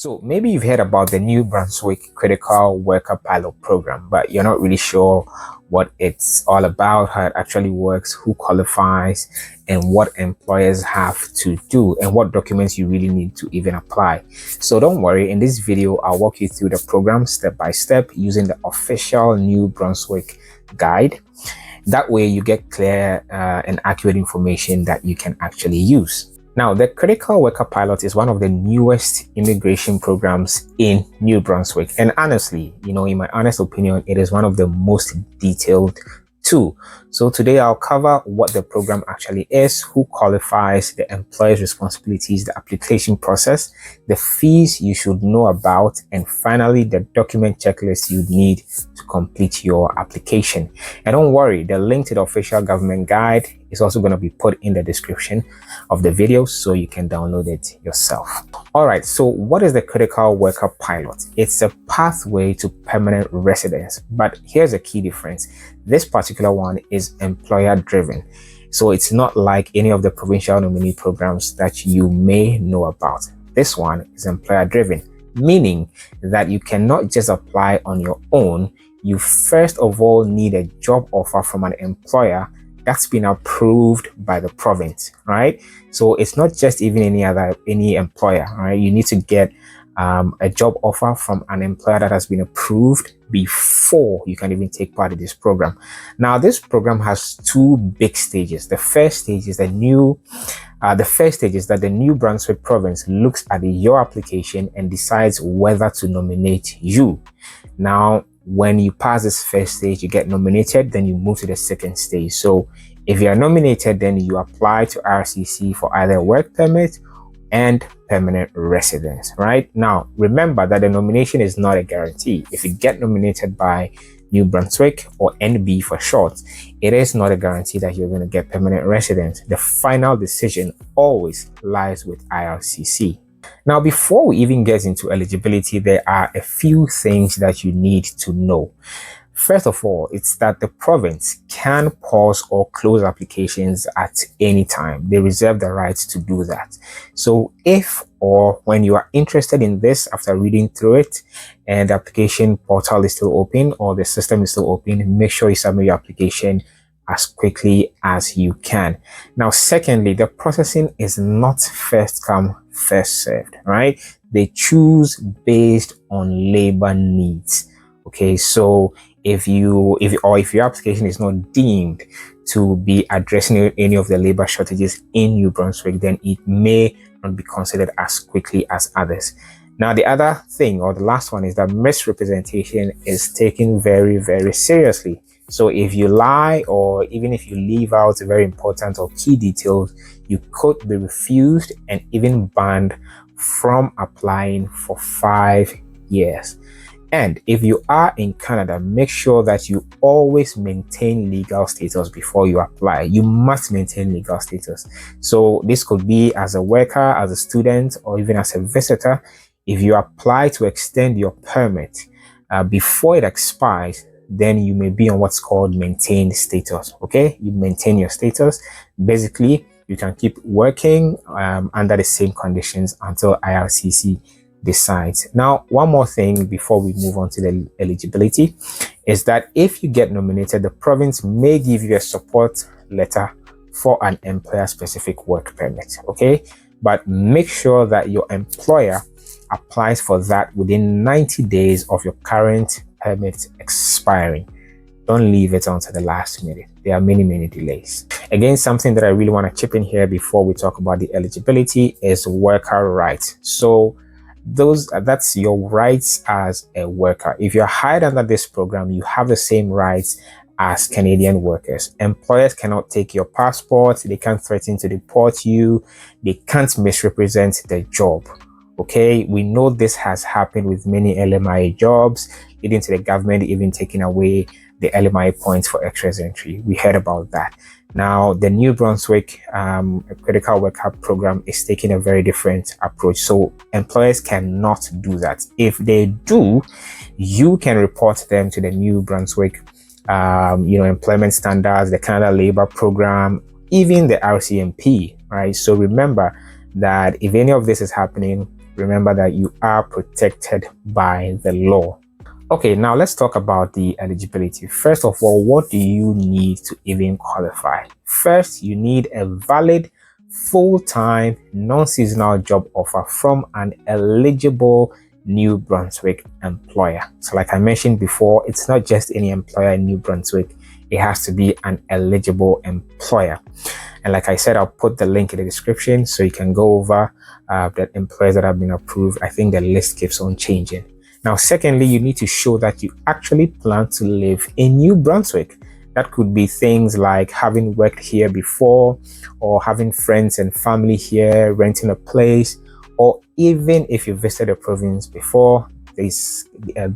So maybe you've heard about the new Brunswick Critical Worker Pilot Program, but you're not really sure what it's all about, how it actually works, who qualifies, and what employers have to do, and what documents you really need to even apply. So don't worry, in this video, I'll walk you through the program step by step using the official New Brunswick guide. That way you get clear and accurate information that you can actually use. Now, the Critical Worker Pilot is one of the newest immigration programs in New Brunswick. And honestly, in my honest opinion, it is one of the most detailed too. So today I'll cover what the program actually is, who qualifies, the employer's responsibilities, the application process, the fees you should know about, and finally the document checklist you need to complete your application. And don't worry, the link to the official government guide is also going to be put in the description of the video so you can download it yourself. All right, so what is the Critical Worker Pilot? It's a pathway to permanent residence, but here's a key difference. This particular one is employer driven. So it's not like any of the provincial nominee programs that you may know about. This one is employer driven, meaning that you cannot just apply on your own. You first of all need a job offer from an employer that's been approved by the province, right? So it's not just even any employer, right? You need to get a job offer from an employer that has been approved before you can even take part in this program. Now, this program has two big stages. The first stage is that the New Brunswick province looks at your application and decides whether to nominate you. Now, when you pass this first stage, you get nominated, then you move to the second stage. So if you are nominated, then you apply to RCC for either work permit and permanent residence, right? Now, remember that the nomination is not a guarantee. If you get nominated by New Brunswick, or NB for short, it is not a guarantee that you're going to get permanent residence. The final decision always lies with IRCC. Now, before we even get into eligibility, there are a few things that you need to know. First of all, it's that the province can pause or close applications at any time. They reserve the right to do that. So if or when you are interested in this after reading through it and the application portal is still open or the system is still open, make sure you submit your application as quickly as you can. Now, secondly, the processing is not first come, first served, right? They choose based on labor needs. Okay, so if your application is not deemed to be addressing any of the labor shortages in New Brunswick, then it may not be considered as quickly as others. Now, the other thing, or the last one, is that misrepresentation is taken very, very seriously. So if you lie, or even if you leave out very important or key details, you could be refused and even banned from applying for 5 years. And if you are in Canada, make sure that you always maintain legal status before you apply. You must maintain legal status. So this could be as a worker, as a student, or even as a visitor. If you apply to extend your permit before it expires, then you may be on what's called maintained status. Okay, you maintain your status. Basically, you can keep working under the same conditions until IRCC decides. Now, one more thing before we move on to the eligibility is that if you get nominated, the province may give you a support letter for an employer specific work permit. Okay, but make sure that your employer applies for that within 90 days of your current permit expiring. Don't leave it until the last minute. There are many delays. Again, something that I really want to chip in here before we talk about the eligibility is worker rights. So that's your rights as a worker. If you're hired under this program, you have the same rights as Canadian workers. Employers cannot take your passport. They can't threaten to deport you. They can't misrepresent the job. Okay, we know this has happened with many LMIA jobs, leading to the government even taking away the LMIA points for extra entry. We heard about that. Now, the New Brunswick Critical Worker Program is taking a very different approach. So employers cannot do that. If they do, you can report them to the New Brunswick employment standards, the Canada Labor Program, even the RCMP, right? So remember that if any of this is happening, remember that you are protected by the law. Okay, now let's talk about the eligibility. First of all, what do you need to even qualify? First, you need a valid full-time non-seasonal job offer from an eligible New Brunswick employer. So like I mentioned before, it's not just any employer in New Brunswick. It has to be an eligible employer. And like I said, I'll put the link in the description so you can go over the employers that have been approved. I think the list keeps on changing. Now, secondly, you need to show that you actually plan to live in New Brunswick. That could be things like having worked here before, or having friends and family here, renting a place, or even if you visited the province before.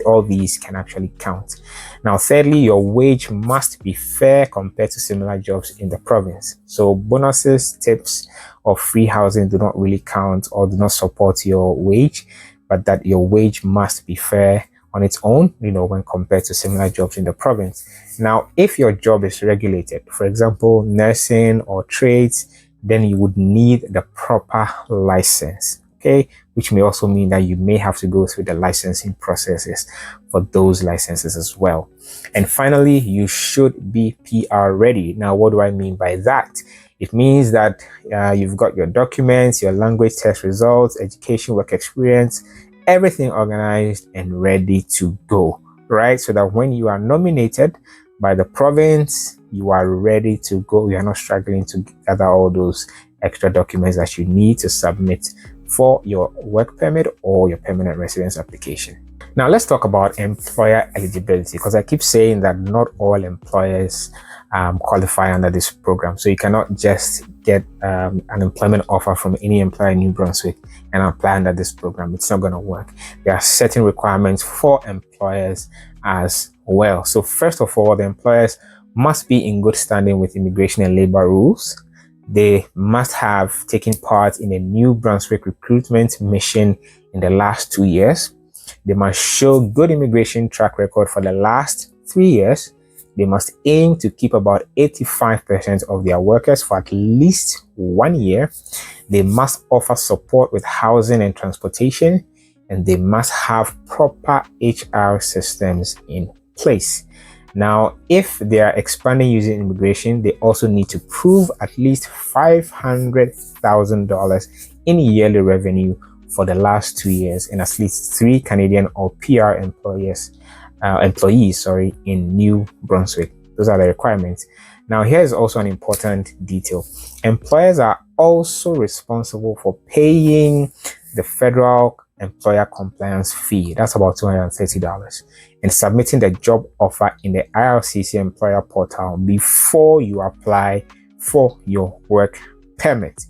All these can actually count. Now, thirdly, your wage must be fair compared to similar jobs in the province. So bonuses, tips, or free housing do not really count or do not support your wage, but that your wage must be fair on its own, when compared to similar jobs in the province. Now, if your job is regulated, for example, nursing or trades, then you would need the proper license. Okay, which may also mean that you may have to go through the licensing processes for those licenses as well. And finally, you should be PR ready. Now, what do I mean by that? It means that you've got your documents, your language test results, education, work experience, everything organized and ready to go, right? So that when you are nominated by the province, you are ready to go. You are not struggling to gather all those extra documents that you need to submit for your work permit or your permanent residence application. Now let's talk about employer eligibility, because I keep saying that not all employers qualify under this program. So you cannot just get an employment offer from any employer in New Brunswick and apply under this program. It's not going to work. There are certain requirements for employers as well. So first of all, the employers must be in good standing with immigration and labor rules. They must have taken part in a New Brunswick recruitment mission in the last 2 years. They must show good immigration track record for the last 3 years. They must aim to keep about 85% of their workers for at least 1 year. They must offer support with housing and transportation, and they must have proper HR systems in place. Now, if they are expanding using immigration, they also need to prove at least $500,000 in yearly revenue for the last 2 years and at least 3 Canadian or PR employees in New Brunswick. Those are the requirements. Now, here is also an important detail. Employers are also responsible for paying the federal employer compliance fee. That's about $230, and submitting the job offer in the IRCC employer portal before you apply for your work permit.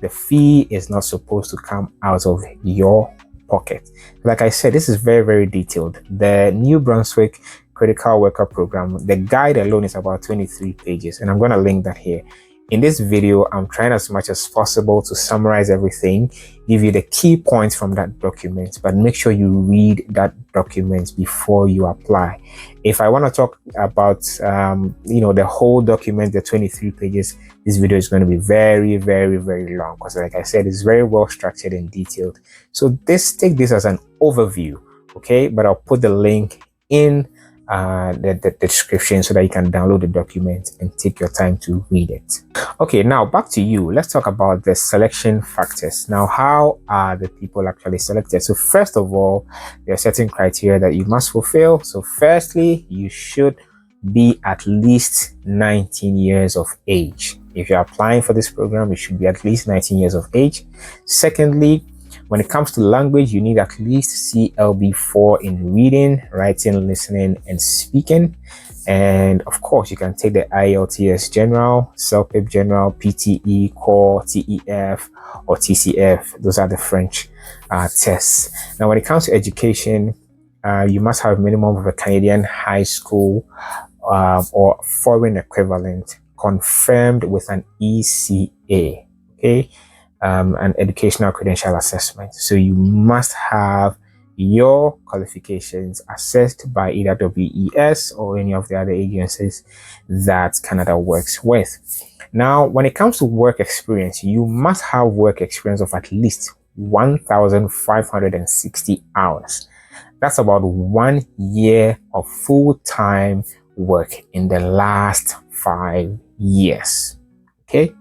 The fee is not supposed to come out of your pocket. Like I said, this is very, very detailed. The New Brunswick Critical Worker Program, the guide alone is about 23 pages, and I'm going to link that here. In this video, I'm trying as much as possible to summarize everything, give you the key points from that document, but make sure you read that document before you apply. If I want to talk about, the whole document, the 23 pages, this video is going to be very, very, very long, because like I said, it's very well structured and detailed. So take this as an overview, okay? But I'll put the link in the description so that you can download the document and take your time to read it. Okay, now back to you. Let's talk about the selection factors. Now, how are the people actually selected? So first of all, there are certain criteria that you must fulfill. So firstly, you should be at least 19 years of age. If you're applying for this program, you should be at least 19 years of age. Secondly, when it comes to language, you need at least CLB4 in reading, writing, listening, and speaking. And of course, you can take the IELTS General, CELPIP General, PTE, Core, TEF, or TCF. Those are the French tests. Now, when it comes to education, you must have a minimum of a Canadian high school or foreign equivalent confirmed with an ECA, okay? An educational credential assessment. So you must have your qualifications assessed by either WES or any of the other agencies that Canada works with. Now, when it comes to work experience, you must have work experience of at least 1,560 hours. That's about 1 year of full-time work in the last 5 years. Okay,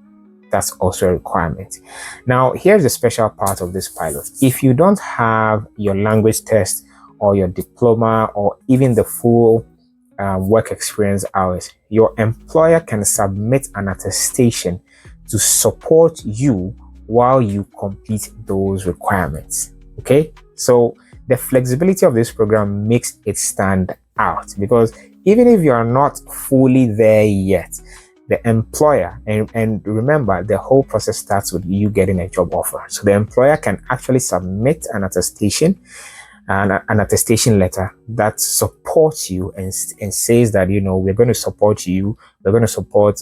that's also a requirement. Now, here's the special part of this pilot. If you don't have your language test or your diploma or even the full work experience hours, your employer can submit an attestation to support you while you complete those requirements. Okay, so the flexibility of this program makes it stand out, because even if you are not fully there yet, the employer, and remember, the whole process starts with you getting a job offer. So the employer can actually submit an attestation, an attestation letter that supports you and says that, we're going to support you, we're going to support,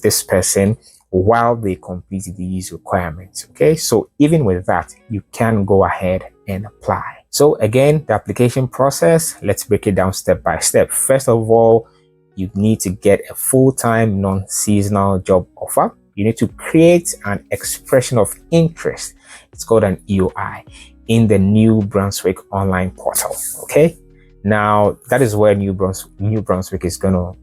this person while they complete these requirements. Okay, so even with that, you can go ahead and apply. So again, the application process, let's break it down step by step. First of all, you need to get a full-time non-seasonal job offer. You need to create an expression of interest. It's called an EOI in the New Brunswick online portal. Okay, now that is where New Brunswick is gonna,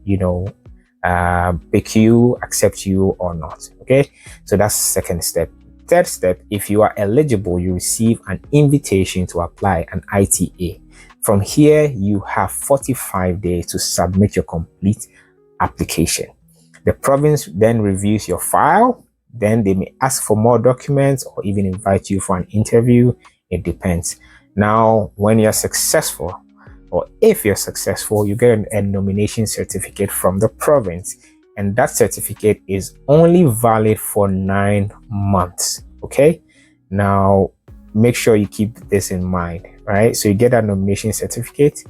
pick you, accept you or not. Okay, so that's the second step. Third step, if you are eligible, you receive an invitation to apply an ITA. From here, you have 45 days to submit your complete application. The province then reviews your file. Then they may ask for more documents or even invite you for an interview. It depends. Now, when you're successful, or if you're successful, you get a nomination certificate from the province. And that certificate is only valid for 9 months. Okay. Now, make sure you keep this in mind, right? So you get a nomination certificate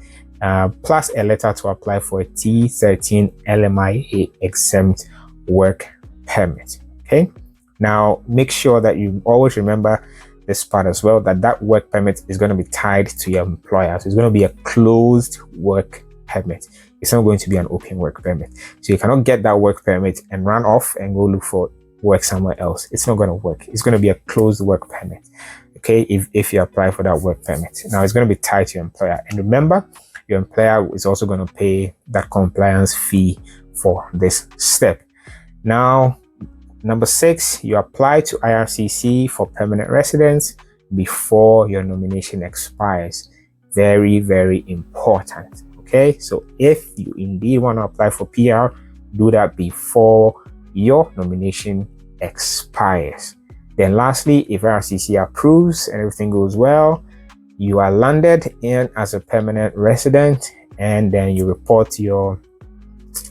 plus a letter to apply for a T13 LMIA exempt work permit. Okay. Now, make sure that you always remember this part as well, that work permit is going to be tied to your employer. So it's going to be a closed work permit. It's not going to be an open work permit. So you cannot get that work permit and run off and go look for work somewhere else. It's not going to work. It's going to be a closed work permit. Okay, if you apply for that work permit. Now it's going to be tied to your employer. And remember, your employer is also going to pay that compliance fee for this step. Now, number 6, you apply to IRCC for permanent residence before your nomination expires. Very, very important. Okay, so if you indeed want to apply for PR, do that before your nomination expires. Then lastly, if IRCC approves and everything goes well, you are landed in as a permanent resident, and then you report your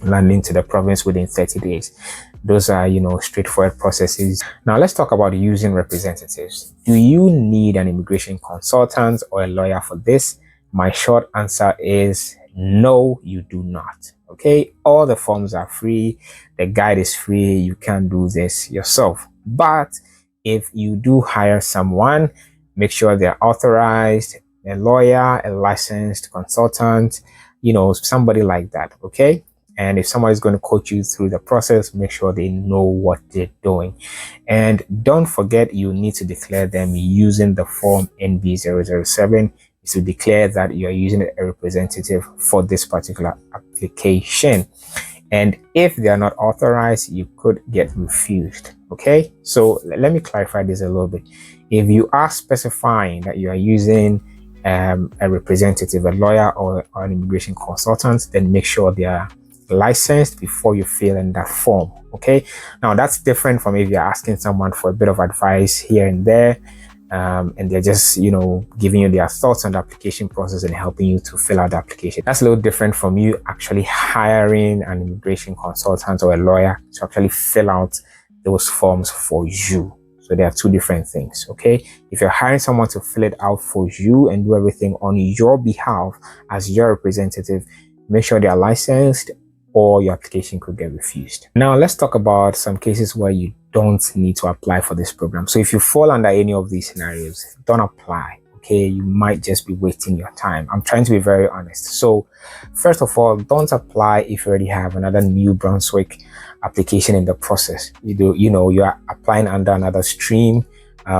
landing to the province within 30 days. Those are, straightforward processes. Now let's talk about using representatives. Do you need an immigration consultant or a lawyer for this? My short answer is no, you do not. Okay, all the forms are free. The guide is free. You can do this yourself. But if you do hire someone, make sure they're authorized, a lawyer, a licensed consultant, somebody like that. Okay. And if somebody is going to coach you through the process, make sure they know what they're doing. And don't forget, you need to declare them using the form NB007 to declare that you're using a representative for this particular application. And if they are not authorized, you could get refused. Okay, so let me clarify this a little bit. If you are specifying that you are using a representative, a lawyer or an immigration consultant, then make sure they are licensed before you fill in that form. Okay, now that's different from if you're asking someone for a bit of advice here and there, and they're just giving you their thoughts on the application process and helping you to fill out the application. That's a little different from you actually hiring an immigration consultant or a lawyer to actually fill out those forms for you. So there are two different things. Okay, if you're hiring someone to fill it out for you and do everything on your behalf as your representative, make sure they are licensed or your application could get refused. Now let's talk about some cases where you don't need to apply for this program. So if you fall under any of these scenarios, don't apply. Okay, you might just be wasting your time. I'm trying to be very honest. So first of all, don't apply if you already have another New Brunswick application in the process. You are applying under another stream.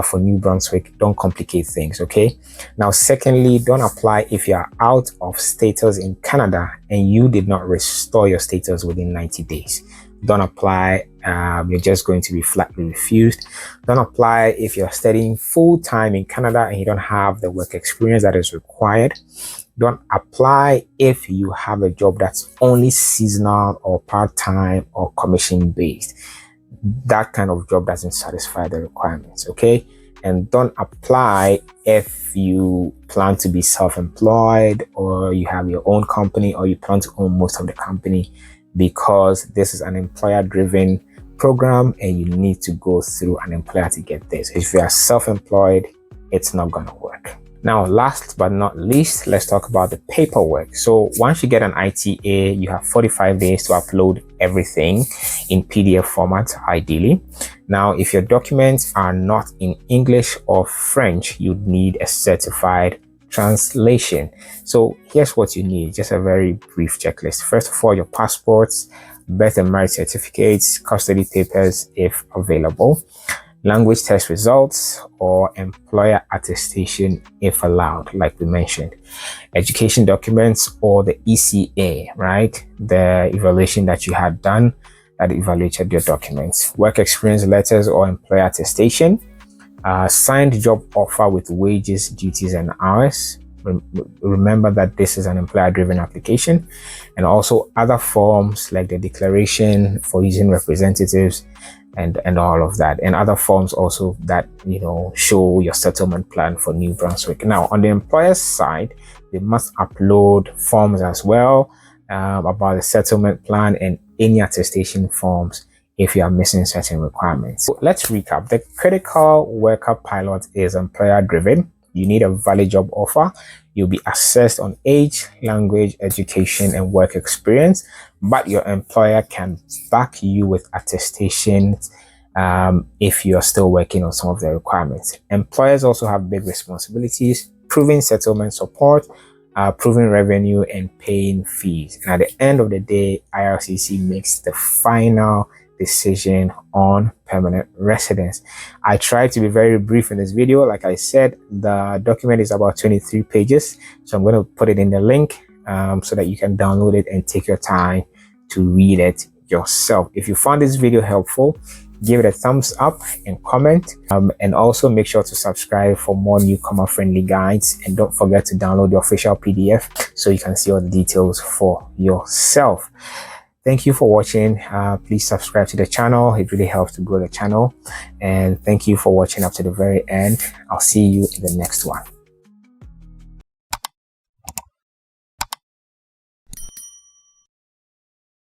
for New Brunswick. Don't complicate things, okay? Now, secondly, don't apply if you are out of status in Canada and you did not restore your status within 90 days. Don't apply. You're just going to be flatly refused. Don't apply if you're studying full-time in Canada and you don't have the work experience that is required. Don't apply if you have a job that's only seasonal or part-time or commission-based. That kind of job doesn't satisfy the requirements, okay? And don't apply if you plan to be self-employed or you have your own company or you plan to own most of the company, because this is an employer-driven program and you need to go through an employer to get this. If you are self-employed, it's not going to work. Now, last but not least, let's talk about the paperwork. So once you get an ITA, you have 45 days to upload everything in PDF format, ideally. Now, if your documents are not in English or French, you'd need a certified translation. So here's what you need, just a very brief checklist. First of all, your passports, birth and marriage certificates, custody papers if available, language test results or employer attestation if allowed, like we mentioned, education documents or the ECA, right? The evaluation that you had done that evaluated your documents, work experience letters or employer attestation, signed job offer with wages, duties and hours. Remember that this is an employer-driven application, and also other forms like the declaration for using representatives and all of that, and other forms also that, you know, show your settlement plan for New Brunswick. Now, on the employer's side, they must upload forms as well about the settlement plan and any attestation forms if you are missing certain requirements. So let's recap. The critical worker pilot is employer-driven. You need a valid job offer. You'll be assessed on age, language, education, and work experience, but your employer can back you with attestations if you're still working on some of the requirements. Employers also have big responsibilities: proving settlement support, proving revenue, and paying fees. And at the end of the day, IRCC makes the final decision on permanent residence. I tried to be very brief in this video. Like I said, the document is about 23 pages, so I'm going to put it in the link so that you can download it and take your time to read it yourself. If you found this video helpful, give it a thumbs up and comment, and also make sure to subscribe for more newcomer friendly guides, and don't forget to download the official PDF so you can see all the details for yourself. Thank you for watching. Please subscribe to the channel. It really helps to grow the channel. And thank you for watching up to the very end. I'll see you in the next one.